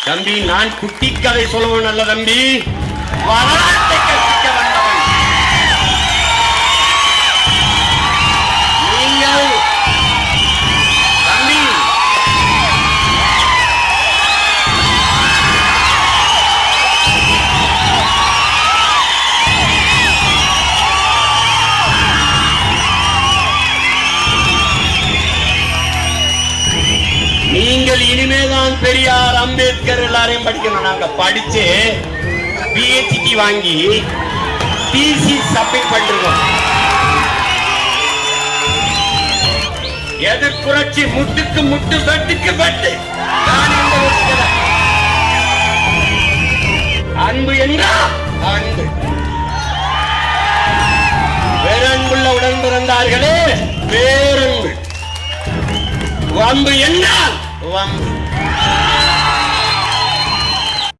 தம்பி, நான் குட்டி கதை சொல்லுவேன் அல்ல தம்பி, வரலாற்றை கற்பிக்க வந்தவன். நீங்கள் தம்பி, நீங்கள் இனிமேதான் பெரியார், அம்பேத்கர் எல்லாரையும் படிக்கணும். நாங்க படிச்சு பிஹெச்டி வாங்கி டிசி சப்மிட் பண்ணிருக்கோம். எதிர்ப்புரட்சி முட்டுக்கு முட்டு, வெட்டுக்கு வெட்டு. அன்பு என்றால் அன்பு. பேரன்புள்ள உடன் பிறந்தார்களே பேரன்பு. வம்பு என்றால் வம்பு.